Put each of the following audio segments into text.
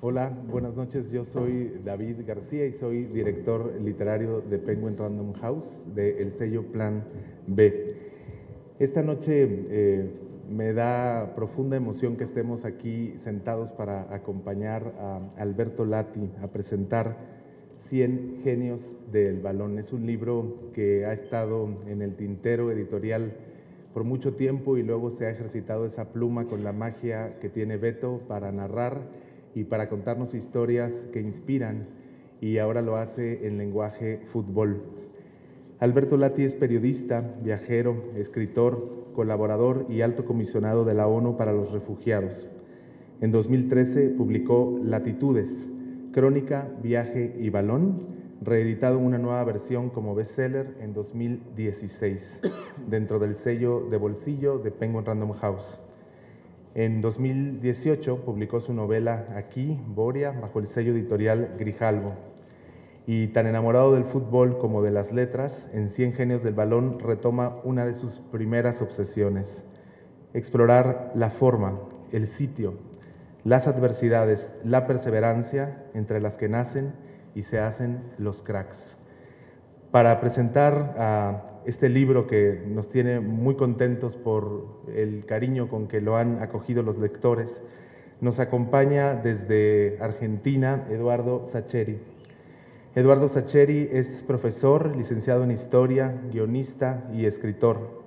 Hola, buenas noches. Yo soy David García y soy director literario de Penguin Random House, del sello Plan B. Esta noche me da profunda emoción que estemos aquí sentados para acompañar a Alberto Lati a presentar 100 genios del balón. Es un libro que ha estado en el tintero editorial por mucho tiempo y luego se ha ejercitado esa pluma con la magia que tiene Beto para narrar y para contarnos historias que inspiran, y ahora lo hace en lenguaje fútbol. Alberto Lati es periodista, viajero, escritor, colaborador y alto comisionado de la ONU para los Refugiados. En 2013 publicó Latitudes, Crónica, Viaje y Balón, reeditado en una nueva versión como bestseller en 2016, dentro del sello de bolsillo de Penguin Random House. En 2018 publicó su novela Aquí, Boria, bajo el sello editorial Grijalbo. Y tan enamorado del fútbol como de las letras, en 100 genios del balón retoma una de sus primeras obsesiones: explorar la forma, el sitio, las adversidades, la perseverancia entre las que nacen y se hacen los cracks. Para presentar a este libro que nos tiene muy contentos por el cariño con que lo han acogido los lectores, nos acompaña desde Argentina Eduardo Sacheri. Eduardo Sacheri es profesor, licenciado en Historia, guionista y escritor.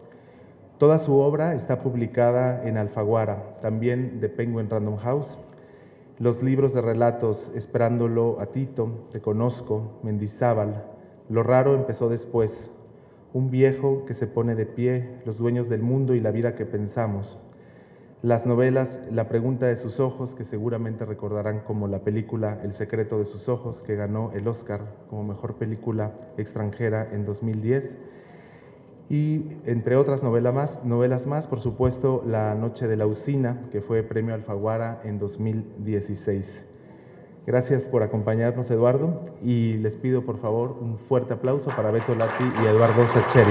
Toda su obra está publicada en Alfaguara, también de Penguin Random House. Los libros de relatos Esperándolo a Tito, Te Conozco, Mendizábal, Lo Raro empezó después, Un viejo que se pone de pie, Los dueños del mundo y la vida que pensamos. Las novelas La pregunta de sus ojos, que seguramente recordarán como la película El secreto de sus ojos, que ganó el Oscar como mejor película extranjera en 2010. Y entre otras novelas más, por supuesto, La noche de la usina, que fue premio Alfaguara en 2016. Gracias por acompañarnos, Eduardo, y les pido por favor un fuerte aplauso para Beto Lati y Eduardo Sacheri.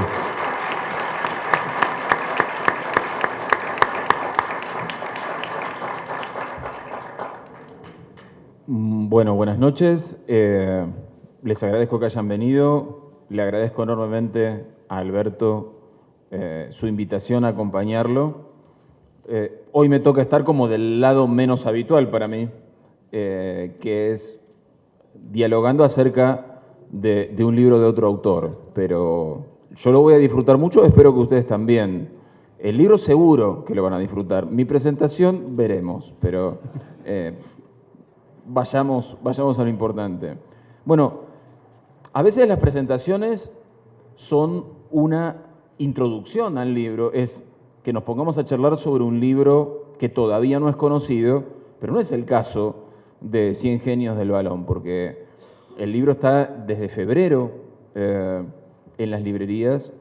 Bueno, buenas noches. Les agradezco que hayan venido. Le agradezco enormemente a Alberto su invitación a acompañarlo. Hoy me toca estar como del lado menos habitual para mí, que es dialogando acerca de un libro de otro autor. Pero yo lo voy a disfrutar mucho, espero que ustedes también. El libro seguro que lo van a disfrutar. Mi presentación veremos, pero vayamos a lo importante. Bueno, a veces las presentaciones son una introducción al libro, es que nos pongamos a charlar sobre un libro que todavía no es conocido, pero no es el caso de 100 genios del balón, porque el libro está desde febrero en las librerías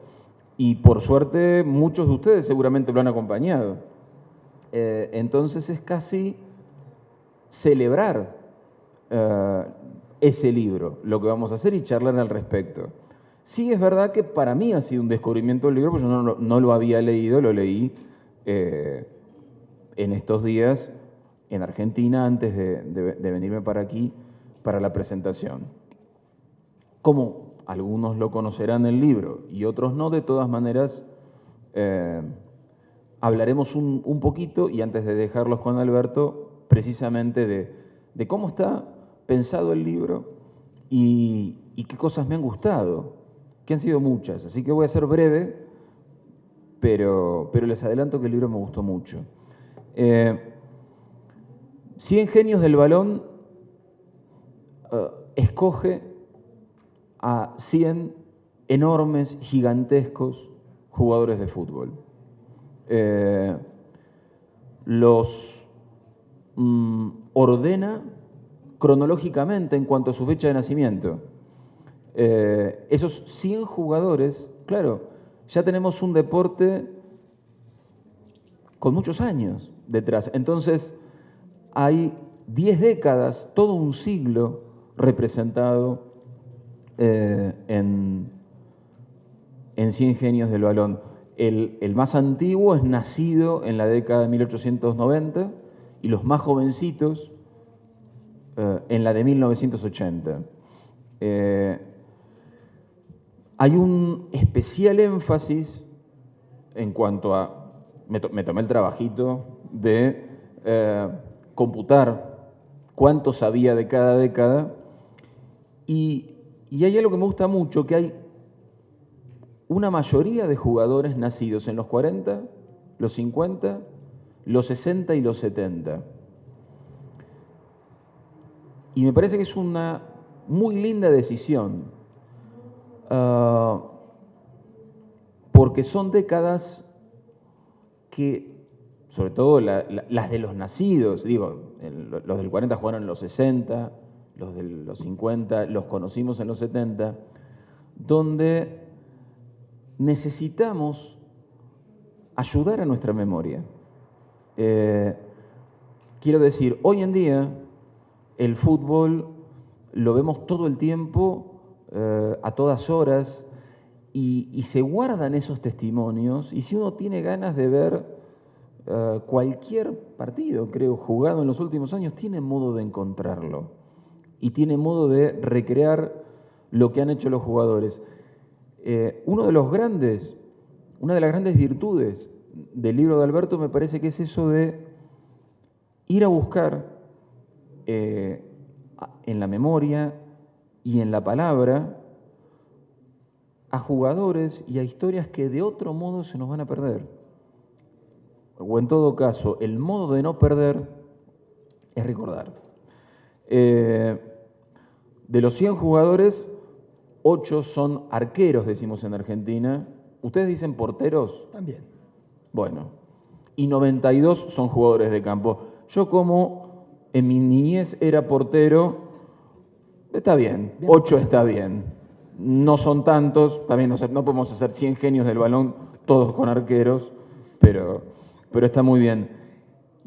y por suerte muchos de ustedes seguramente lo han acompañado. Entonces es casi celebrar ese libro, lo que vamos a hacer, y charlar al respecto. Sí, es verdad que para mí ha sido un descubrimiento el libro, porque yo no lo había leído, lo leí en estos días en Argentina antes de venirme para aquí para la presentación. Como algunos lo conocerán el libro y otros no, de todas maneras hablaremos un poquito, y antes de dejarlos con Alberto, precisamente de cómo está pensado el libro y qué cosas me han gustado, que han sido muchas. Así que voy a ser breve, pero les adelanto que el libro me gustó mucho. 100 genios del balón escoge a 100 enormes, gigantescos jugadores de fútbol. Los ordena cronológicamente en cuanto a su fecha de nacimiento. Esos 100 jugadores, claro, ya tenemos un deporte con muchos años detrás. Entonces, hay 10 décadas, todo un siglo representado en 100 genios del balón. El más antiguo es nacido en la década de 1890 y los más jovencitos en la de 1980. Hay un especial énfasis en cuanto a... Me tomé el trabajito de computar cuánto sabía de cada década y hay algo que me gusta mucho, que hay una mayoría de jugadores nacidos en los 40, los 50, los 60 y los 70. Y me parece que es una muy linda decisión, porque son décadas que, sobre todo las de los nacidos, digo, los del 40 jugaron en los 60, los de los 50 los conocimos en los 70, donde necesitamos ayudar a nuestra memoria. Quiero decir, hoy en día el fútbol lo vemos todo el tiempo, a todas horas, y se guardan esos testimonios, y si uno tiene ganas de ver cualquier partido, creo, jugado en los últimos años, tiene modo de encontrarlo, y tiene modo de recrear lo que han hecho los jugadores. Una de las grandes virtudes del libro de Alberto me parece que es eso de ir a buscar en la memoria y en la palabra a jugadores y a historias que de otro modo se nos van a perder. O en todo caso, el modo de no perder es recordar. De los 100 jugadores, 8 son arqueros, decimos en Argentina. ¿Ustedes dicen porteros? También. Bueno, y 92 son jugadores de campo. Yo, como en mi niñez era portero, está bien, 8 está bien. No son tantos, también no podemos hacer 100 genios del balón, todos con arqueros, pero está muy bien.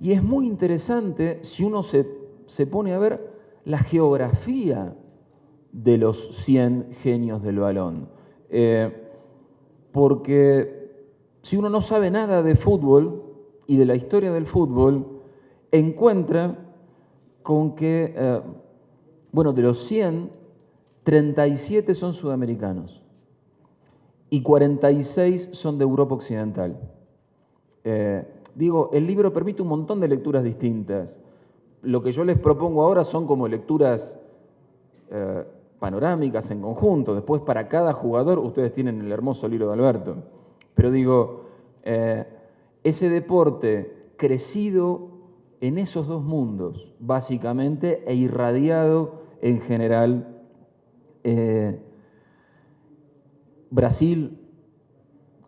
Y es muy interesante si uno se pone a ver la geografía de los 100 genios del balón. Porque si uno no sabe nada de fútbol y de la historia del fútbol, encuentra con que, de los 100, 37 son sudamericanos y 46 son de Europa Occidental. El libro permite un montón de lecturas distintas. Lo que yo les propongo ahora son como lecturas panorámicas en conjunto. Después, para cada jugador, ustedes tienen el hermoso libro de Alberto. Pero ese deporte crecido en esos dos mundos, básicamente, e irradiado en general. Brasil,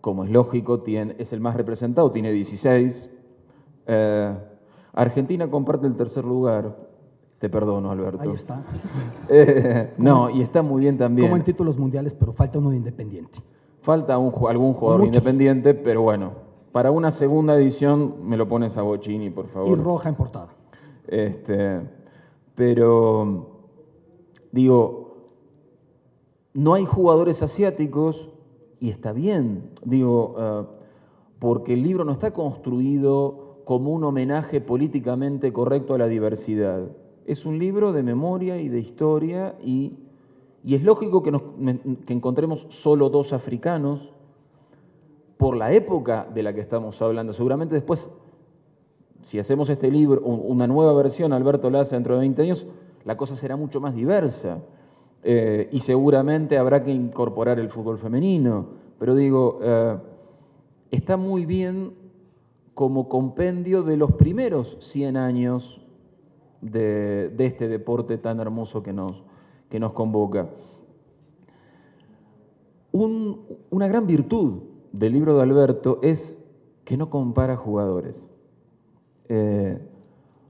como es lógico, es el más representado, tiene 16. Argentina comparte el tercer lugar. Te perdono, Alberto. Ahí está. No, y está muy bien también. Como en títulos mundiales, pero falta uno de Independiente. Falta algún jugador independiente, pero bueno, para una segunda edición me lo pones a Bocini, por favor. Y roja en portada. Pero, no hay jugadores asiáticos, y está bien, porque el libro no está construido como un homenaje políticamente correcto a la diversidad. Es un libro de memoria y de historia, y es lógico que encontremos solo 2 africanos por la época de la que estamos hablando. Seguramente después, si hacemos este libro, una nueva versión, Alberto la hace dentro de 20 años, la cosa será mucho más diversa. Y seguramente habrá que incorporar el fútbol femenino. Pero está muy bien como compendio de los primeros 100 años de este deporte tan hermoso que nos convoca. Una gran virtud del libro de Alberto es que no compara jugadores.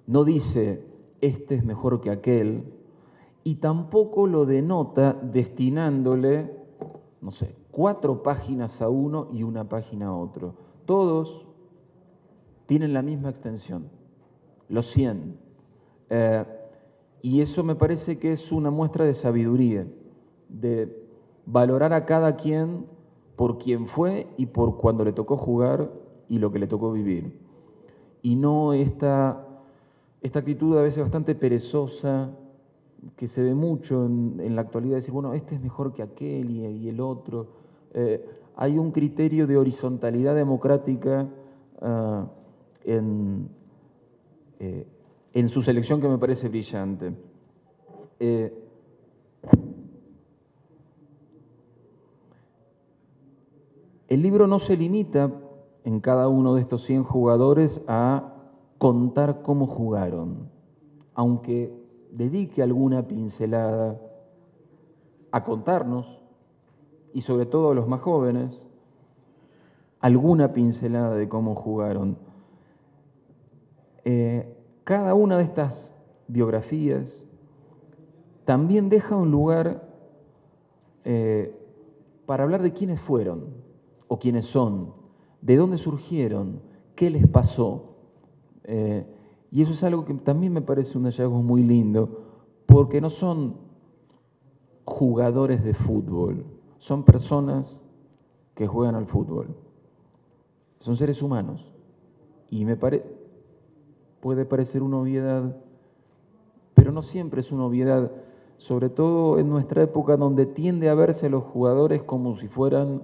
No dice, este es mejor que aquel, y tampoco lo denota destinándole, 4 páginas a uno y 1 página a otro. Todos tienen la misma extensión, los 100. Y eso me parece que es una muestra de sabiduría. de valorar a cada quien por quien fue y por cuando le tocó jugar y lo que le tocó vivir. Y no esta actitud a veces bastante perezosa que se ve mucho en la actualidad, decir, bueno, este es mejor que aquel y el otro. Hay un criterio de horizontalidad democrática en su selección que me parece brillante. El libro no se limita en cada uno de estos 100 jugadores a contar cómo jugaron, aunque dedique alguna pincelada a contarnos, y sobre todo a los más jóvenes, alguna pincelada de cómo jugaron. Cada una de estas biografías también deja un lugar para hablar de quiénes fueron o quiénes son, de dónde surgieron, qué les pasó. Y eso es algo que también me parece un hallazgo muy lindo, porque no son jugadores de fútbol, son personas que juegan al fútbol. Son seres humanos. Y puede parecer una obviedad, pero no siempre es una obviedad, sobre todo en nuestra época donde tiende a verse a los jugadores como si fueran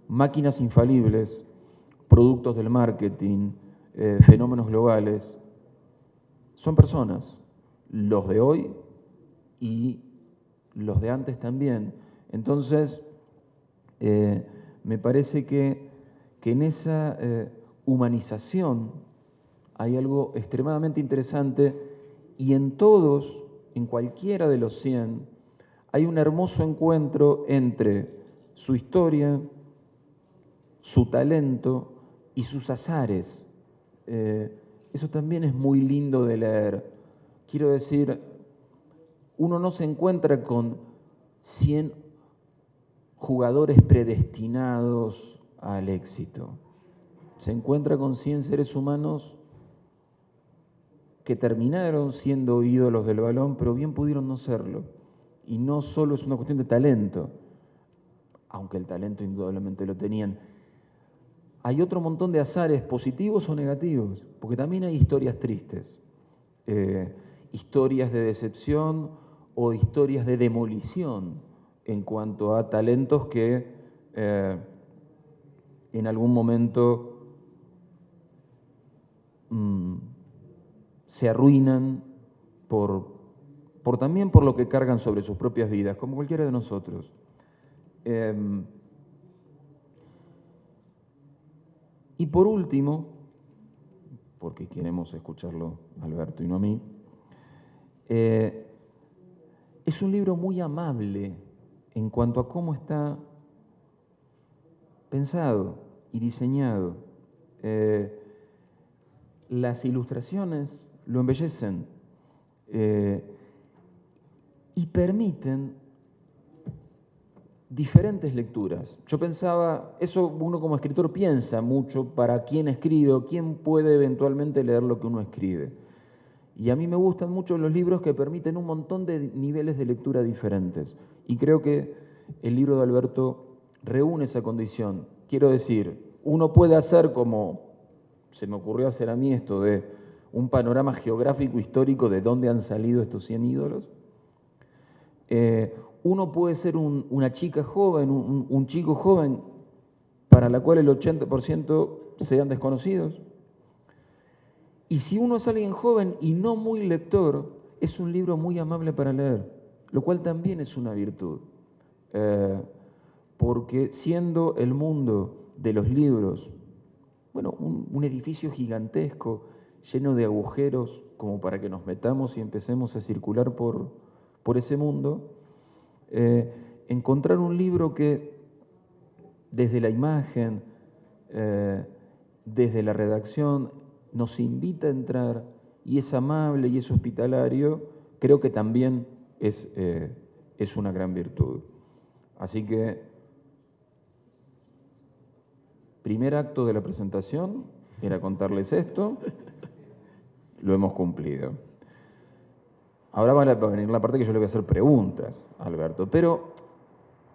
máquinas infalibles, productos del marketing, fenómenos globales. Son personas, los de hoy y los de antes también. Entonces, me parece que en esa humanización hay algo extremadamente interesante, y en todos, en cualquiera de los 100, hay un hermoso encuentro entre su historia, su talento y sus azares. Eso también es muy lindo de leer. Quiero decir, uno no se encuentra con 100 jugadores predestinados al éxito. Se encuentra con 100 seres humanos que terminaron siendo ídolos del balón, pero bien pudieron no serlo. Y no solo es una cuestión de talento, aunque el talento indudablemente lo tenían. Hay otro montón de azares positivos o negativos, porque también hay historias tristes, historias de decepción o historias de demolición en cuanto a talentos que en algún momento se arruinan también por lo que cargan sobre sus propias vidas, como cualquiera de nosotros. Y por último, porque queremos escucharlo a Alberto y no a mí, es un libro muy amable en cuanto a cómo está pensado y diseñado. Las ilustraciones lo embellecen y permiten diferentes lecturas. Yo pensaba, eso uno como escritor piensa mucho para quién escribe o quién puede eventualmente leer lo que uno escribe. Y a mí me gustan mucho los libros que permiten un montón de niveles de lectura diferentes. Y creo que el libro de Alberto reúne esa condición. Quiero decir, uno puede hacer como se me ocurrió hacer a mí esto de un panorama geográfico histórico de dónde han salido estos 100 ídolos. Uno puede ser una chica joven, un chico joven para la cual el 80% sean desconocidos. Y si uno es alguien joven y no muy lector, es un libro muy amable para leer, lo cual también es una virtud. Porque siendo el mundo de los libros, bueno, un edificio gigantesco, lleno de agujeros como para que nos metamos y empecemos a circular por ese mundo, encontrar un libro que desde la imagen, desde la redacción, nos invita a entrar y es amable y es hospitalario, creo que también es una gran virtud. Así que, primer acto de la presentación era contarles esto, lo hemos cumplido. Ahora va a venir la parte que yo le voy a hacer preguntas a Alberto, pero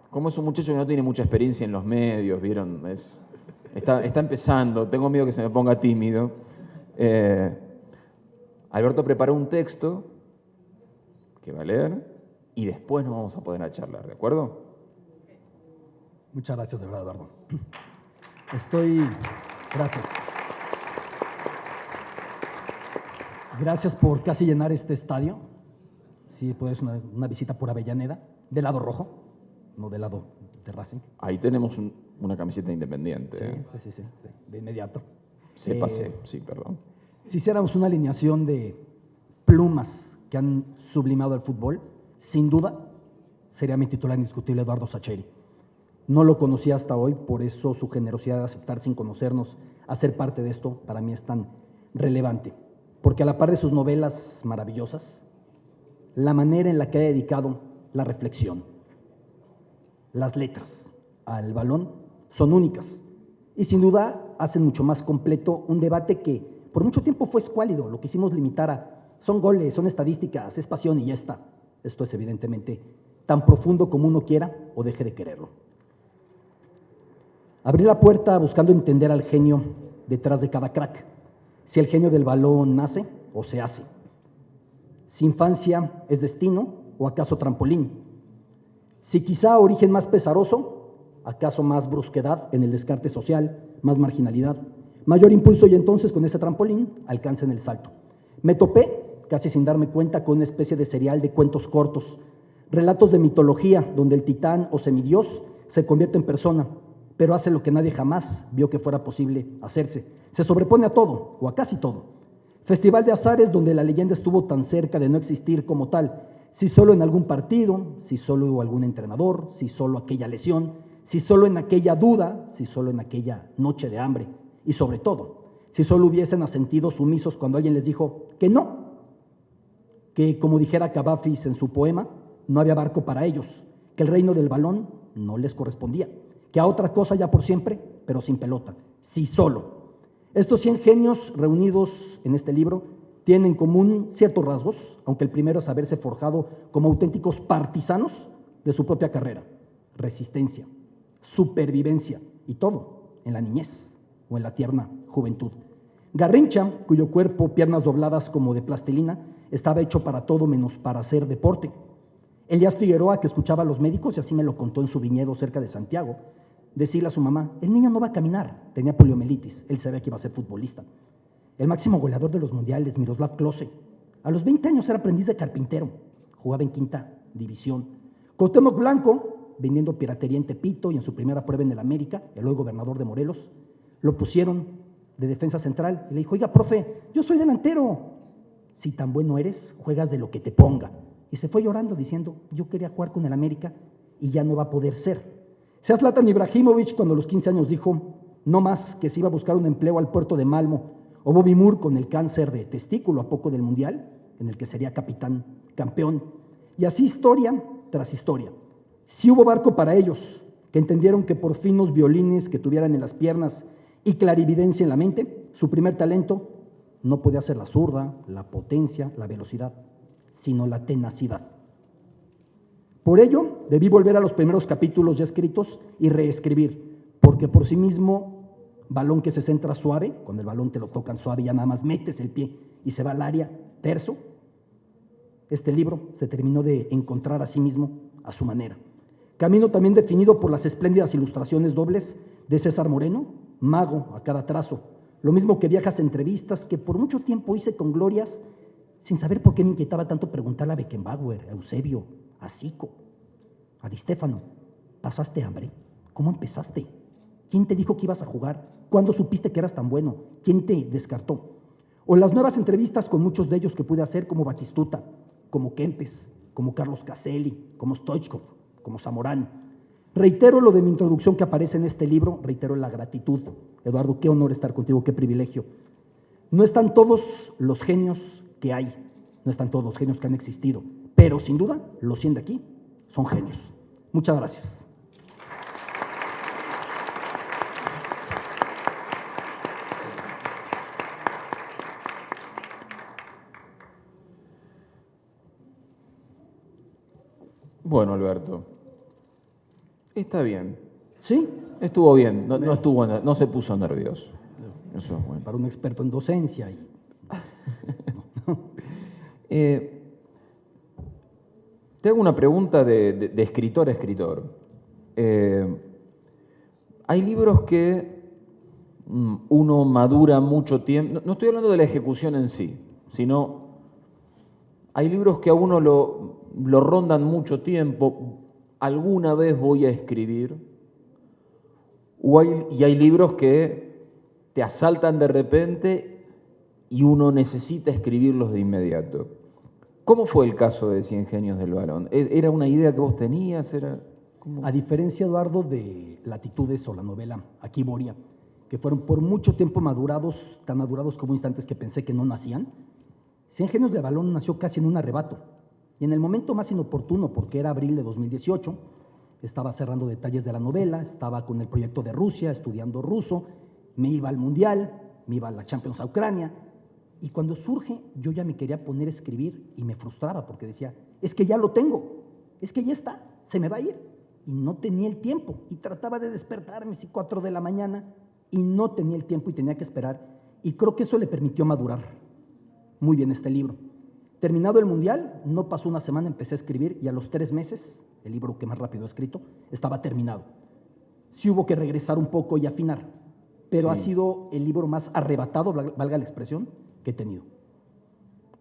como es un muchacho que no tiene mucha experiencia en los medios, ¿vieron? Está empezando, tengo miedo que se me ponga tímido. Alberto preparó un texto que va a leer y después nos vamos a poder a charlar, ¿de acuerdo? Muchas gracias, de verdad, Eduardo. Gracias. Gracias por casi llenar este estadio. Sí, puedes una visita por Avellaneda, del lado rojo, no del lado de Racing. Ahí tenemos una camiseta independiente. Sí, de inmediato. Sí, perdón. Si hiciéramos una alineación de plumas que han sublimado el fútbol, sin duda sería mi titular indiscutible Eduardo Sacheri. No lo conocía hasta hoy, por eso su generosidad de aceptar sin conocernos a ser parte de esto para mí es tan relevante. Porque a la par de sus novelas maravillosas, la manera en la que ha dedicado la reflexión, las letras al balón son únicas y sin duda hacen mucho más completo un debate que por mucho tiempo fue escuálido. Lo quisimos limitar a son goles, son estadísticas, es pasión y ya está. Esto es evidentemente tan profundo como uno quiera o deje de quererlo. Abrí la puerta buscando entender al genio detrás de cada crack. Si el genio del balón nace o se hace. Si infancia es destino o acaso trampolín. Si quizá origen más pesaroso, acaso más brusquedad en el descarte social, más marginalidad, mayor impulso y entonces con ese trampolín alcancen el salto. Me topé, casi sin darme cuenta, con una especie de serial de cuentos cortos, relatos de mitología donde el titán o semidios se convierte en persona, pero hace lo que nadie jamás vio que fuera posible hacerse. Se sobrepone a todo, o a casi todo. Festival de azares donde la leyenda estuvo tan cerca de no existir como tal, si solo en algún partido, si solo algún entrenador, si solo aquella lesión, si solo en aquella duda, si solo en aquella noche de hambre, y sobre todo, si solo hubiesen asentido sumisos cuando alguien les dijo que no, que como dijera Cavafis en su poema, no había barco para ellos, que el reino del balón no les correspondía, que a otra cosa ya por siempre, pero sin pelota, sí solo. Estos 100 genios reunidos en este libro tienen en común ciertos rasgos, aunque el primero es haberse forjado como auténticos partisanos de su propia carrera, resistencia, supervivencia y todo en la niñez o en la tierna juventud. Garrincha, cuyo cuerpo, piernas dobladas como de plastilina, estaba hecho para todo menos para hacer deporte. Elías Figueroa, que escuchaba a los médicos, y así me lo contó en su viñedo cerca de Santiago, decirle a su mamá, el niño no va a caminar, tenía poliomielitis, él sabía que iba a ser futbolista. El máximo goleador de los mundiales, Miroslav Klose, a los 20 años era aprendiz de carpintero, jugaba en quinta división. Cuauhtémoc Blanco, vendiendo piratería en Tepito y en su primera prueba en el América, el hoy gobernador de Morelos, lo pusieron de defensa central y le dijo, oiga, profe, yo soy delantero. Si tan bueno eres, juegas de lo que te ponga. Y se fue llorando diciendo, yo quería jugar con el América y ya no va a poder ser. Sea Zlatan Ibrahimovic, cuando a los 15 años dijo, no más que se iba a buscar un empleo al puerto de Malmo, o Bobby Moore con el cáncer de testículo a poco del Mundial, en el que sería capitán, campeón. Y así historia tras historia. Sí hubo barco para ellos, que entendieron que por fin los violines que tuvieran en las piernas y clarividencia en la mente, su primer talento no podía ser la zurda, la potencia, la velocidad, sino la tenacidad. Por ello, debí volver a los primeros capítulos ya escritos y reescribir, porque por sí mismo, balón que se centra suave, cuando el balón te lo tocan suave ya nada más metes el pie y se va al área terso, este libro se terminó de encontrar a sí mismo a su manera. Camino también definido por las espléndidas ilustraciones dobles de César Moreno, mago a cada trazo, lo mismo que viejas entrevistas que por mucho tiempo hice con glorias, sin saber por qué me inquietaba tanto preguntarle a Beckenbauer, a Eusebio, a Zico, a Di Stéfano, ¿pasaste hambre? ¿Cómo empezaste? ¿Quién te dijo que ibas a jugar? ¿Cuándo supiste que eras tan bueno? ¿Quién te descartó? O las nuevas entrevistas con muchos de ellos que pude hacer, como Batistuta, como Kempes, como Carlos Caselli, como Stoichkov, como Zamorano. Reitero lo de mi introducción que aparece en este libro, reitero la gratitud. Eduardo, qué honor estar contigo, qué privilegio. No están todos los genios que hay, no están todos los genios que han existido, pero sin duda, los 100 de aquí son genios. Muchas gracias. Bueno, Alberto, está bien. ¿Sí? Estuvo bien, no se puso nervioso. Eso es bueno. Para un experto en docencia. Te hago una pregunta de escritor a escritor. Hay libros que uno madura mucho tiempo, no estoy hablando de la ejecución en sí, sino hay libros que a uno lo rondan mucho tiempo, alguna vez voy a escribir, y hay libros que te asaltan de repente y uno necesita escribirlos de inmediato. ¿Cómo fue el caso de Cien Genios del Balón? ¿Era una idea que vos tenías? A diferencia, Eduardo, de Latitudes o la novela Aquí Boria, que fueron por mucho tiempo madurados, tan madurados como instantes que pensé que no nacían, Cien Genios del Balón nació casi en un arrebato. Y en el momento más inoportuno, porque era abril de 2018, estaba cerrando detalles de la novela, estaba con el proyecto de Rusia, estudiando ruso, me iba al Mundial, me iba a la Champions a Ucrania, y cuando surge yo ya me quería poner a escribir y me frustraba porque decía, es que ya lo tengo, es que ya está, se me va a ir. Y no tenía el tiempo, y trataba de despertarme a 4 de la mañana y no tenía el tiempo y tenía que esperar, y creo que eso le permitió madurar muy bien este libro. Terminado el Mundial, no pasó una semana, empecé a escribir y a los 3 meses, el libro que más rápido he escrito, estaba terminado. Sí hubo que regresar un poco y afinar, pero ha sido el libro más arrebatado, valga la expresión, que he tenido.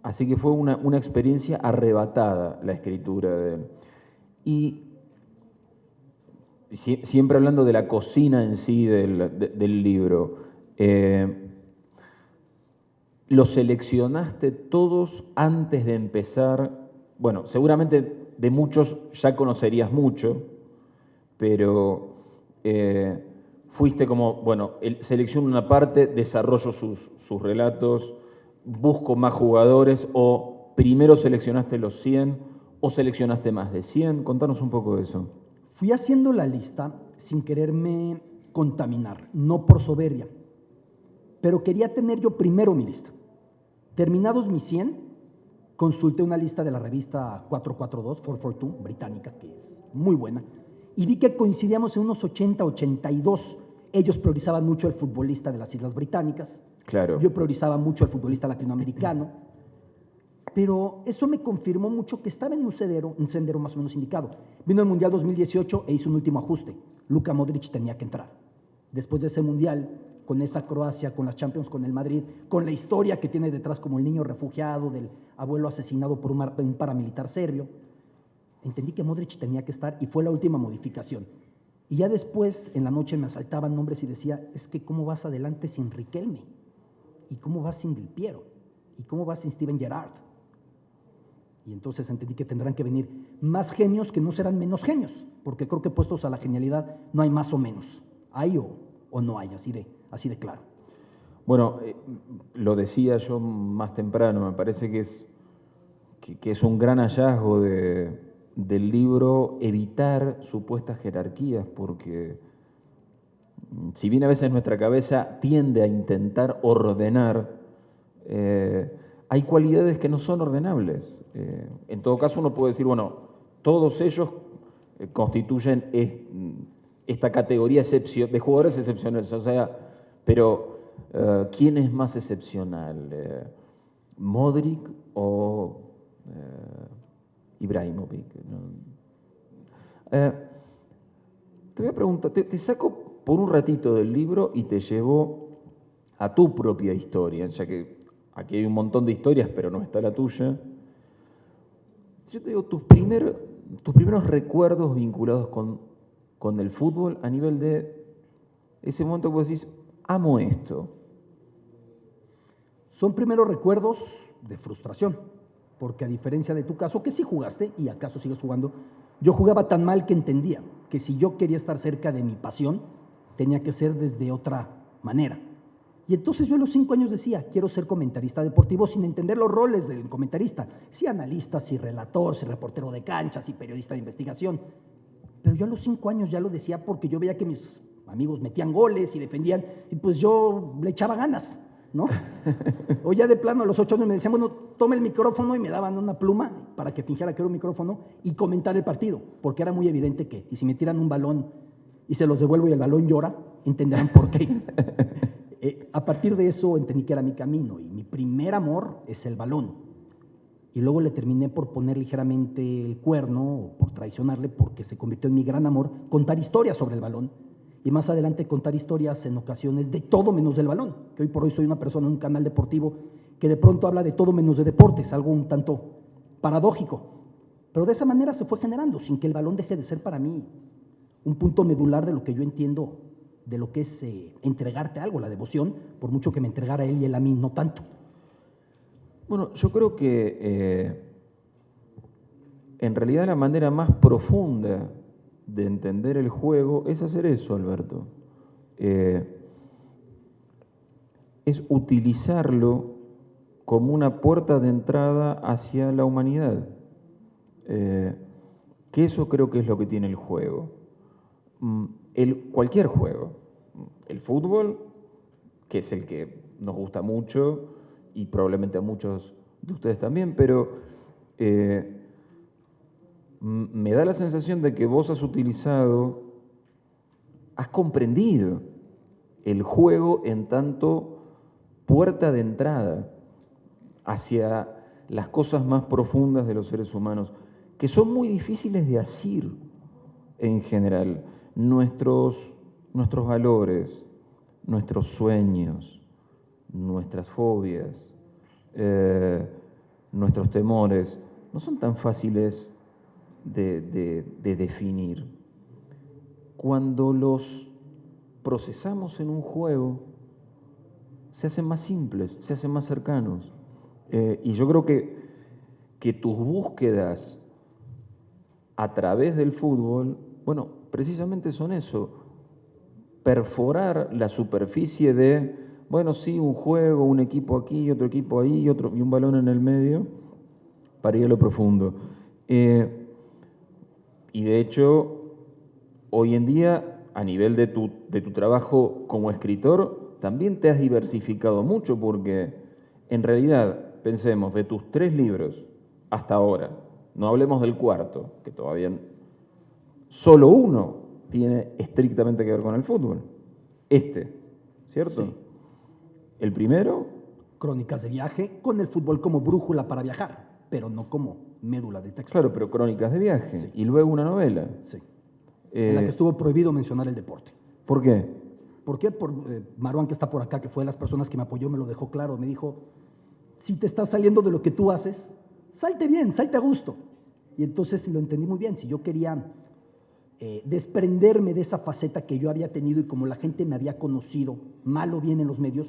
Así que fue una experiencia arrebatada la escritura de él. Y siempre hablando de la cocina en sí del libro, ¿los seleccionaste todos antes de empezar? Bueno, seguramente de muchos ya conocerías mucho, pero fuiste como, bueno, selecciono una parte, desarrollo sus relatos, busco más jugadores, o primero seleccionaste los 100 o seleccionaste más de 100. Contanos un poco de eso. Fui haciendo la lista sin quererme contaminar, no por soberbia, pero quería tener yo primero mi lista. Terminados mis 100, consulté una lista de la revista 442, británica, que es muy buena, y vi que coincidíamos en unos 80, 82. Ellos priorizaban mucho el futbolista de las Islas Británicas. Claro. Yo priorizaba mucho el futbolista latinoamericano. Pero eso me confirmó mucho que estaba en un sendero más o menos indicado. Vino el Mundial 2018 e hizo un último ajuste. Luka Modric tenía que entrar. Después de ese Mundial, con esa Croacia, con las Champions, con el Madrid, con la historia que tiene detrás como el niño refugiado del abuelo asesinado por un paramilitar serbio, entendí que Modric tenía que estar y fue la última modificación. Y ya después, en la noche, me asaltaban nombres y decía, es que ¿cómo vas adelante sin Riquelme? ¿Y cómo vas sin Del Piero? ¿Y cómo vas sin Steven Gerrard? Y entonces entendí que tendrán que venir más genios que no serán menos genios, porque creo que puestos a la genialidad no hay más o menos. Hay o no hay, así de claro. Bueno, lo decía yo más temprano, me parece que es un gran hallazgo del libro evitar supuestas jerarquías, porque si bien a veces nuestra cabeza tiende a intentar ordenar, hay cualidades que no son ordenables. En todo caso, uno puede decir, bueno, todos ellos constituyen esta categoría de jugadores excepcionales, o sea, pero ¿quién es más excepcional? ¿Modric o Ibrahimovic? Te voy a preguntar, te saco por un ratito del libro y te llevo a tu propia historia, ya que aquí hay un montón de historias, pero no está la tuya. Yo te digo, tus primeros recuerdos vinculados con el fútbol a nivel de ese momento que vos decís, amo esto. Son primeros recuerdos de frustración, porque a diferencia de tu caso, que sí jugaste y acaso sigues jugando, yo jugaba tan mal que entendía que si yo quería estar cerca de mi pasión, tenía que ser desde otra manera. Y entonces yo a los 5 años decía, quiero ser comentarista deportivo sin entender los roles del comentarista, si analista, si relator, si reportero de cancha, si periodista de investigación. Pero yo a los 5 años ya lo decía porque yo veía que mis amigos metían goles y defendían, y pues yo le echaba ganas. ¿no? O ya de plano a los 8 años me decían, bueno, toma el micrófono, y me daban una pluma para que fingiera que era un micrófono y comentar el partido, porque era muy evidente que, y si me tiran un balón y se los devuelvo y el balón llora, entenderán por qué. A partir de eso entendí que era mi camino, y mi primer amor es el balón. Y luego le terminé por poner ligeramente el cuerno, o por traicionarle, porque se convirtió en mi gran amor, contar historias sobre el balón. Y más adelante contar historias en ocasiones de todo menos del balón, que hoy por hoy soy una persona en un canal deportivo que de pronto habla de todo menos de deportes, algo un tanto paradójico. Pero de esa manera se fue generando, sin que el balón deje de ser para mí un punto medular de lo que yo entiendo, de lo que es entregarte algo, la devoción, por mucho que me entregara él y él a mí, no tanto. Bueno, yo creo que en realidad la manera más profunda de entender el juego es hacer eso, Alberto. Es utilizarlo como una puerta de entrada hacia la humanidad. Que eso creo que es lo que tiene el juego. Cualquier juego. El fútbol, que es el que nos gusta mucho, y probablemente a muchos de ustedes también, pero me da la sensación de que vos has comprendido el juego en tanto puerta de entrada hacia las cosas más profundas de los seres humanos, que son muy difíciles de asir en general. Nuestros valores, nuestros sueños, nuestras fobias, nuestros temores, no son tan fáciles de definir. Cuando los procesamos en un juego, se hacen más simples, se hacen más cercanos. Y yo creo que tus búsquedas a través del fútbol, bueno, precisamente son eso, perforar la superficie de, bueno, sí, un juego, un equipo aquí, otro equipo ahí, y un balón en el medio, para ir a lo profundo. Y de hecho, hoy en día, a nivel de tu trabajo como escritor, también te has diversificado mucho, porque en realidad, pensemos, de tus 3 libros hasta ahora, no hablemos del cuarto, que todavía solo uno tiene estrictamente que ver con el fútbol. ¿Cierto? Sí. El primero, Crónicas de viaje, con el fútbol como brújula para viajar, pero no como médula del texto. claro, pero Crónicas de viaje, Sí. y luego una novela. Sí. En la que estuvo prohibido mencionar el deporte. ¿Por qué? ¿Por qué? Maruán, que está por acá, que fue de las personas que me apoyó, me lo dejó claro. Me dijo, si te estás saliendo de lo que tú haces, salte bien, salte a gusto. Y entonces lo entendí muy bien. Si yo quería desprenderme de esa faceta que yo había tenido y como la gente me había conocido, mal o bien en los medios,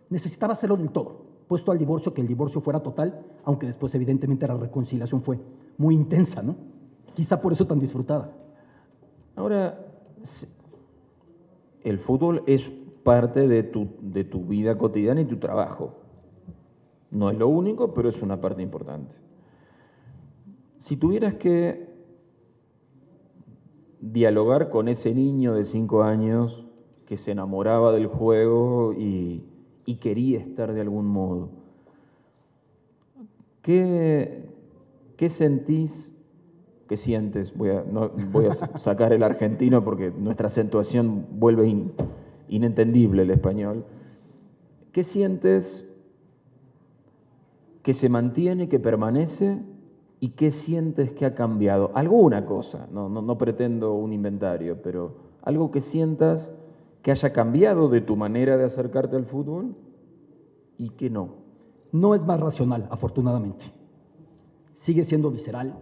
necesitaba hacerlo del todo, puesto al divorcio, que el divorcio fuera total, aunque después evidentemente la reconciliación fue muy intensa, ¿no? Quizá por eso tan disfrutada. Ahora, el fútbol es parte de tu vida cotidiana y tu trabajo. No es lo único, pero es una parte importante. Si tuvieras que dialogar con ese niño de 5 años que se enamoraba del juego y quería estar de algún modo, ¿qué sentís? ¿Qué sientes? Voy a sacar el argentino porque nuestra acentuación vuelve inentendible el español. ¿Qué sientes que se mantiene, que permanece, y qué sientes que ha cambiado? Alguna cosa, no pretendo un inventario, pero algo que sientas que haya cambiado de tu manera de acercarte al fútbol y que no. No es más racional, afortunadamente. Sigue siendo visceral,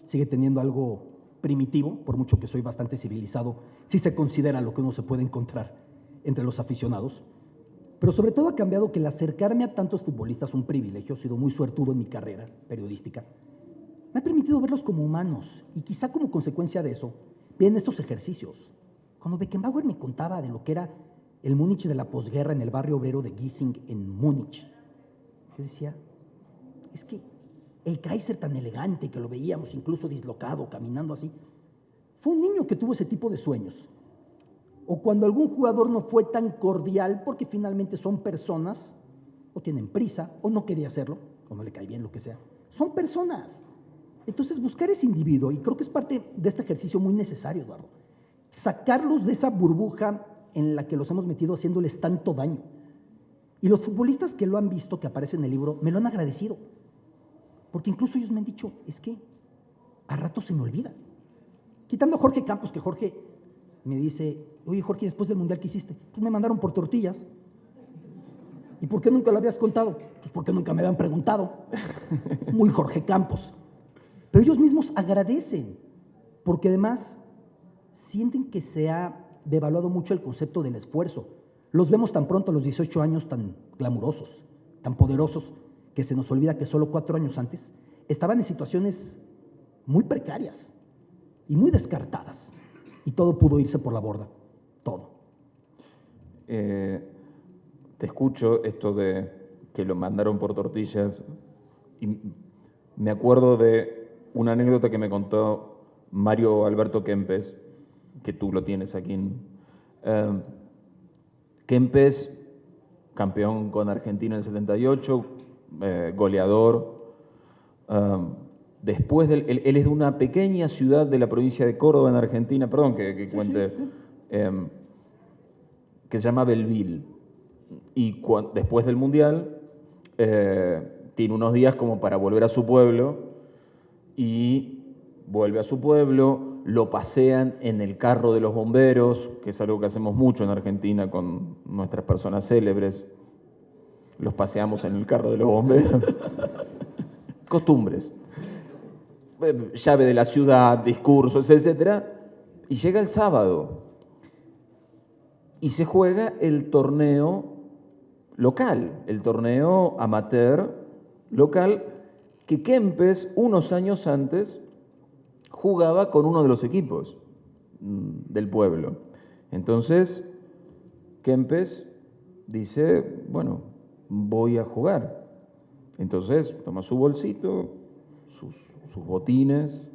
sigue teniendo algo primitivo, por mucho que soy bastante civilizado, si se considera lo que uno se puede encontrar entre los aficionados. Pero sobre todo ha cambiado que el acercarme a tantos futbolistas, un privilegio, he sido muy suertudo en mi carrera periodística, me ha permitido verlos como humanos, y quizá como consecuencia de eso, vienen estos ejercicios. Cuando Beckenbauer me contaba de lo que era el Múnich de la posguerra en el barrio obrero de Gissing en Múnich, yo decía, es que el Kaiser tan elegante que lo veíamos incluso dislocado, caminando así, fue un niño que tuvo ese tipo de sueños. O cuando algún jugador no fue tan cordial, porque finalmente son personas o tienen prisa, o no quería hacerlo, o no le cae bien, lo que sea. Son personas. Entonces, buscar ese individuo, y creo que es parte de este ejercicio muy necesario, Eduardo, sacarlos de esa burbuja en la que los hemos metido haciéndoles tanto daño. Y los futbolistas que lo han visto, que aparece en el libro, me lo han agradecido. Porque incluso ellos me han dicho, es que a rato se me olvida. Quitando a Jorge Campos, que Jorge me dice, oye Jorge, después del Mundial, ¿qué hiciste? Pues me mandaron por tortillas. ¿Y por qué nunca lo habías contado? Pues porque nunca me habían preguntado. Muy Jorge Campos. Pero ellos mismos agradecen, porque además sienten que se ha devaluado mucho el concepto del esfuerzo. Los vemos tan pronto a los 18 años tan glamurosos, tan poderosos, que se nos olvida que solo 4 años antes estaban en situaciones muy precarias y muy descartadas. Y todo pudo irse por la borda, todo. Te escucho esto de que lo mandaron por tortillas y me acuerdo de una anécdota que me contó Mario Alberto Kempes, que tú lo tienes aquí. Kempes, campeón con Argentina en el 78, goleador. Después él es de una pequeña ciudad de la provincia de Córdoba en Argentina, perdón que cuente, que se llama Belleville. Y después del Mundial tiene unos días como para volver a su pueblo y vuelve a su pueblo, lo pasean en el carro de los bomberos, que es algo que hacemos mucho en Argentina con nuestras personas célebres. Los paseamos en el carro de los bomberos. Costumbres. Llave de la ciudad, discursos, etc. Y llega el sábado y se juega el torneo local, el torneo amateur local que Kempes, unos años antes, jugaba con uno de los equipos del pueblo. Entonces, Kempes dice, bueno, voy a jugar. Entonces, toma su bolsito, sus botines,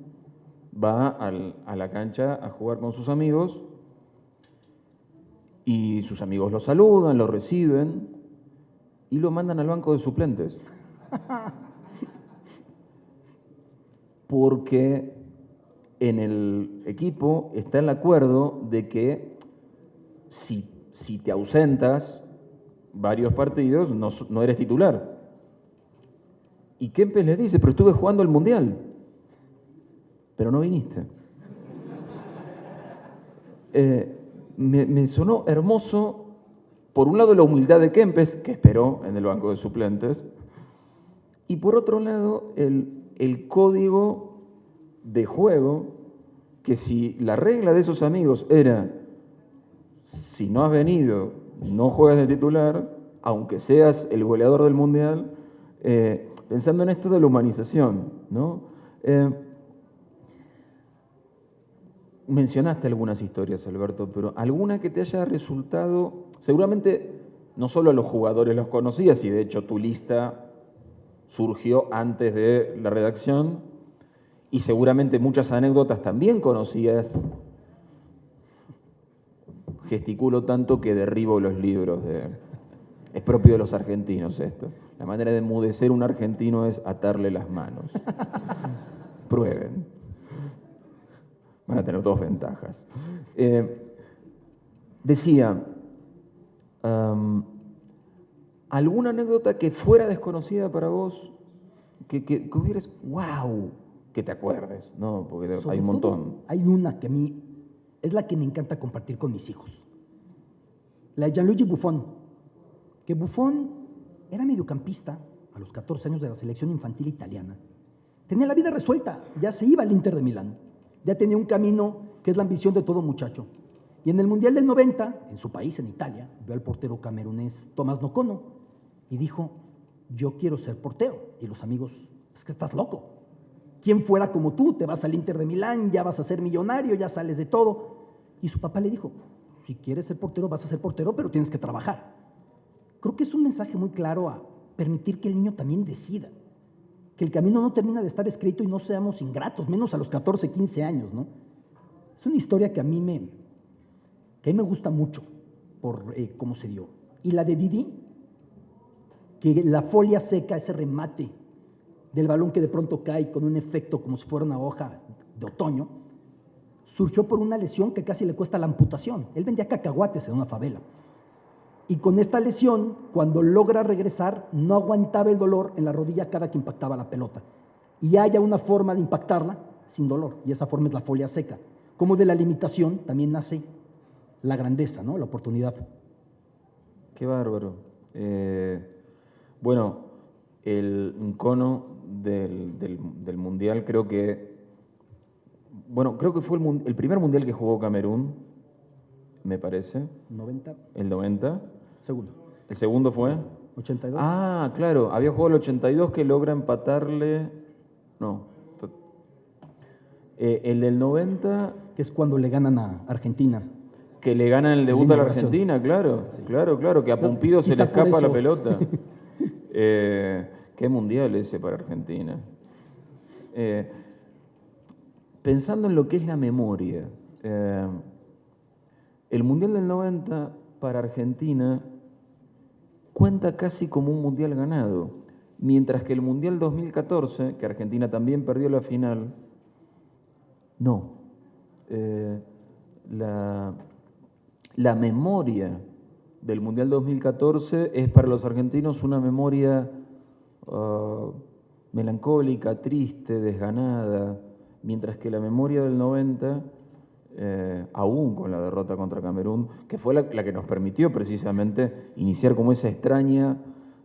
va a la cancha a jugar con sus amigos y sus amigos lo saludan, lo reciben y lo mandan al banco de suplentes. Porque en el equipo está el acuerdo de que si te ausentas varios partidos, no eres titular. Y Kempes les dice, pero estuve jugando el Mundial, pero no viniste. Me sonó hermoso, por un lado la humildad de Kempes, que esperó en el banco de suplentes, y por otro lado el código de juego, que si la regla de esos amigos era, si no has venido, no juegas de titular, aunque seas el goleador del Mundial, pensando en esto de la humanización, ¿no? Mencionaste algunas historias, Alberto, pero alguna que te haya resultado, seguramente no solo a los jugadores los conocías, y de hecho tu lista surgió antes de la redacción, y seguramente muchas anécdotas también conocías. Gesticulo tanto que derribo los libros. Es propio de los argentinos esto. La manera de enmudecer un argentino es atarle las manos. Prueben. Van a tener 2 ventajas. Decía, ¿alguna anécdota que fuera desconocida para vos? Que hubieras, wow, que te acuerdes, ¿no? Porque hay un montón. Hay una que a mí es la que me encanta compartir con mis hijos. La de Gianluigi Buffon. Que Buffon era mediocampista a los 14 años de la selección infantil italiana. Tenía la vida resuelta, ya se iba al Inter de Milán. Ya tenía un camino que es la ambición de todo muchacho. Y en el Mundial del 90, en su país, en Italia, vio al portero camerunés Tomás Nocono y dijo, yo quiero ser portero. Y los amigos, es que estás loco. ¿Quién fuera como tú? Te vas al Inter de Milán, ya vas a ser millonario, ya sales de todo. Y su papá le dijo, si quieres ser portero, vas a ser portero, pero tienes que trabajar. Creo que es un mensaje muy claro a permitir que el niño también decida. Que el camino no termina de estar escrito y no seamos ingratos, menos a los 14, 15 años, ¿no? Es una historia que a mí me gusta mucho por cómo se dio. Y la de Didi, que la folia seca, ese remate del balón que de pronto cae con un efecto como si fuera una hoja de otoño, surgió por una lesión que casi le cuesta la amputación. Él vendía cacahuates en una favela. Y con esta lesión, cuando logra regresar, no aguantaba el dolor en la rodilla cada que impactaba la pelota. Y haya una forma de impactarla sin dolor, y esa forma es la folia seca. Como de la limitación también nace la grandeza, ¿no? La oportunidad. Qué bárbaro. Bueno, un cono del Mundial creo que fue el primer Mundial que jugó Camerún, me parece. 90. El 90. Segundo. ¿El segundo fue? 82. Ah, claro, había jugado el 82 que logra empatarle. No. El del 90. Que es cuando le ganan a Argentina. Que le ganan el debut a la Argentina, claro. Sí. Claro, que a Pumpido se le Quizá por escapa la eso. pelota. Qué mundial ese para Argentina. Pensando en lo que es la memoria, el Mundial del 90 para Argentina cuenta casi como un mundial ganado, mientras que el Mundial 2014, que Argentina también perdió la final, no. La memoria del Mundial 2014 es para los argentinos una memoria melancólica, triste, desganada, mientras que la memoria del 90, aún con la derrota contra Camerún, que fue la que nos permitió precisamente iniciar como esa extraña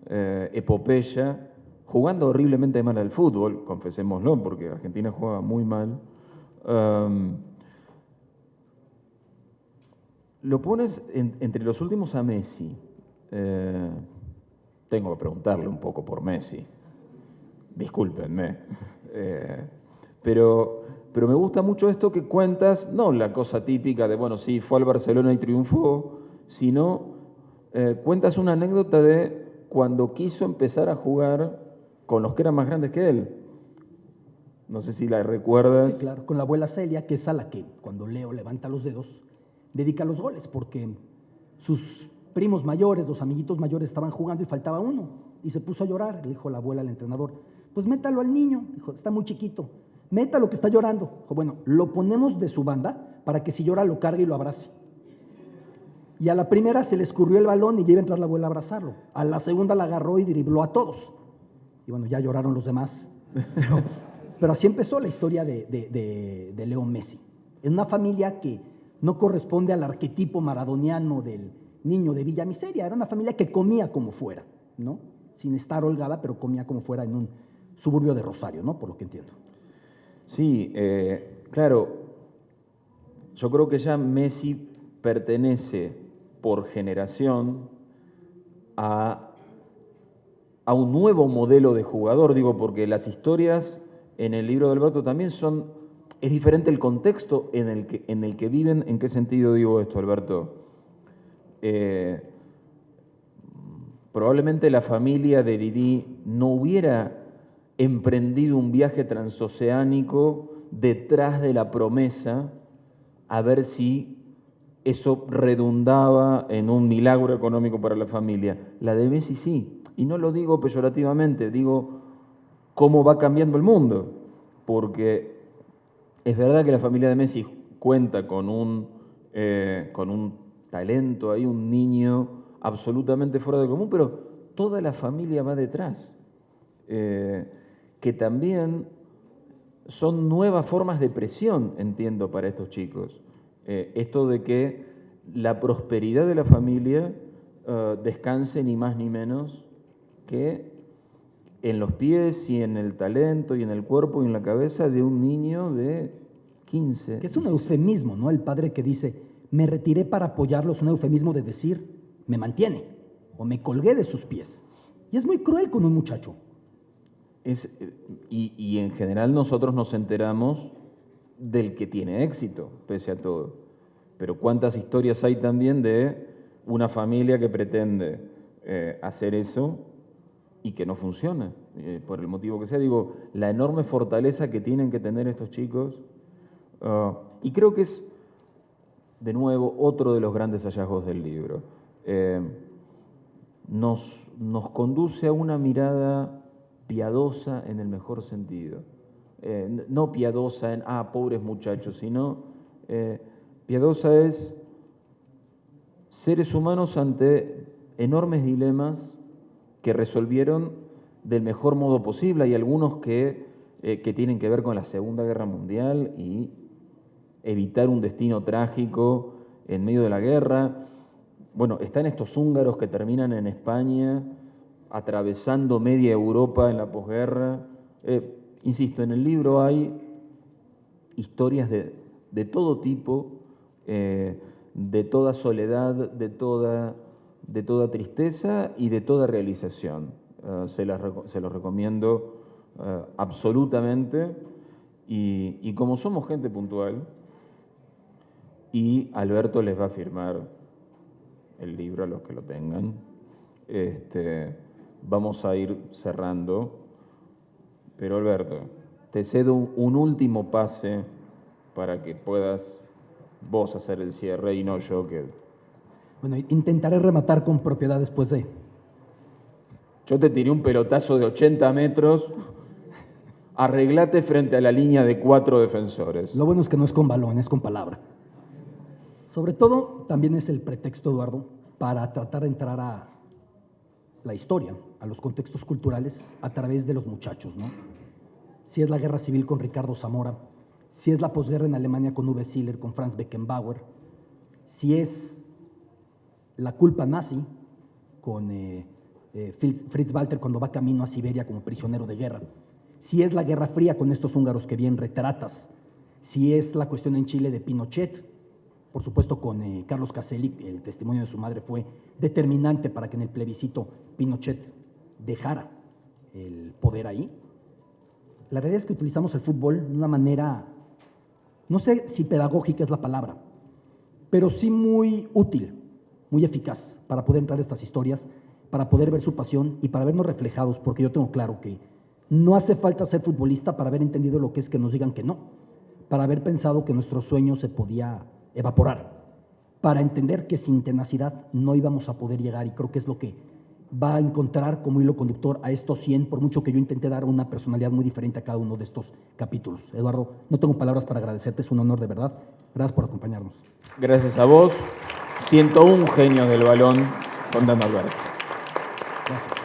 epopeya, jugando horriblemente mal al fútbol, confesémoslo, porque Argentina juega muy mal. Lo pones entre los últimos a Messi. Tengo que preguntarle un poco por Messi. Discúlpenme. Pero me gusta mucho esto que cuentas, no la cosa típica de, bueno, sí, fue al Barcelona y triunfó, sino cuentas una anécdota de cuando quiso empezar a jugar con los que eran más grandes que él. No sé si la recuerdas. Sí, claro, con la abuela Celia, que es a la que cuando Leo levanta los dedos, dedica los goles, porque sus primos mayores, los amiguitos mayores estaban jugando y faltaba uno, y se puso a llorar. Le dijo la abuela al entrenador, pues métalo al niño, dijo, está muy chiquito, métalo que está llorando. Dijo, bueno, lo ponemos de su banda para que si llora lo cargue y lo abrace. Y a la primera se le escurrió el balón y ya iba a entrar la abuela a abrazarlo. A la segunda la agarró y dribló a todos. Y bueno, ya lloraron los demás. Pero así empezó la historia de Leo Messi. En una familia que no corresponde al arquetipo maradoniano del niño de Villa Miseria. Era una familia que comía como fuera, ¿no? Sin estar holgada, pero comía como fuera en un suburbio de Rosario, ¿no? Por lo que entiendo. Sí, claro. Yo creo que ya Messi pertenece por generación a un nuevo modelo de jugador, digo, porque las historias en el libro de Alberto también es diferente el contexto en el que viven. ¿En qué sentido digo esto, Alberto? Probablemente la familia de Didi no hubiera emprendido un viaje transoceánico detrás de la promesa a ver si eso redundaba en un milagro económico para la familia. La de Messi sí, y no lo digo peyorativamente, digo cómo va cambiando el mundo, porque es verdad que la familia de Messi cuenta con un talento, hay un niño absolutamente fuera de común, pero toda la familia va detrás, que también son nuevas formas de presión, entiendo, para estos chicos. Esto de que la prosperidad de la familia descanse ni más ni menos que en los pies y en el talento y en el cuerpo y en la cabeza de un niño de 15. Que es un eufemismo, ¿no? El padre que dice, me retiré para apoyarlo, es un eufemismo de decir, me mantiene, o me colgué de sus pies. Y es muy cruel con un muchacho. Y en general nosotros nos enteramos del que tiene éxito, pese a todo. Pero cuántas historias hay también de una familia que pretende hacer eso y que no funciona, por el motivo que sea. Digo, la enorme fortaleza que tienen que tener estos chicos. Y creo que es, de nuevo, otro de los grandes hallazgos del libro. nos conduce a una mirada piadosa en el mejor sentido. No piadosa en, pobres muchachos, sino piadosa es seres humanos ante enormes dilemas que resolvieron del mejor modo posible. Hay algunos que tienen que ver con la Segunda Guerra Mundial y evitar un destino trágico en medio de la guerra. Bueno, están estos húngaros que terminan en España, atravesando media Europa en la posguerra. Insisto, en el libro hay historias de todo tipo, de toda soledad, de toda tristeza y de toda realización. Se los recomiendo absolutamente. Y como somos gente puntual, y Alberto les va a firmar el libro a los que lo tengan, vamos a ir cerrando. Pero Alberto, te cedo un último pase para que puedas vos hacer el cierre y no yo que... Bueno, intentaré rematar con propiedad después de... Yo te tiré un pelotazo de 80 metros, arreglate frente a la línea de 4 defensores. Lo bueno es que no es con balón, es con palabra. Sobre todo, también es el pretexto, Eduardo, para tratar de entrar a la historia, a los contextos culturales a través de los muchachos, ¿no? Si es la guerra civil con Ricardo Zamora, si es la posguerra en Alemania con Uwe Siller, con Franz Beckenbauer, si es la culpa nazi con Fritz Walter cuando va camino a Siberia como prisionero de guerra, si es la Guerra Fría con estos húngaros que bien retratas, si es la cuestión en Chile de Pinochet, por supuesto con Carlos Caselli, el testimonio de su madre fue determinante para que en el plebiscito Pinochet dejara el poder ahí. La realidad es que utilizamos el fútbol de una manera, no sé si pedagógica es la palabra, pero sí muy útil, muy eficaz para poder entrar a estas historias, para poder ver su pasión y para vernos reflejados, porque yo tengo claro que no hace falta ser futbolista para haber entendido lo que es que nos digan que no, para haber pensado que nuestro sueño se podía evaporar, para entender que sin tenacidad no íbamos a poder llegar, y creo que es lo que va a encontrar como hilo conductor a estos 100, por mucho que yo intenté dar una personalidad muy diferente a cada uno de estos capítulos. Eduardo, no tengo palabras para agradecerte, es un honor de verdad. Gracias por acompañarnos. Gracias a vos. 101 genios del balón con Dan Alberto. Gracias.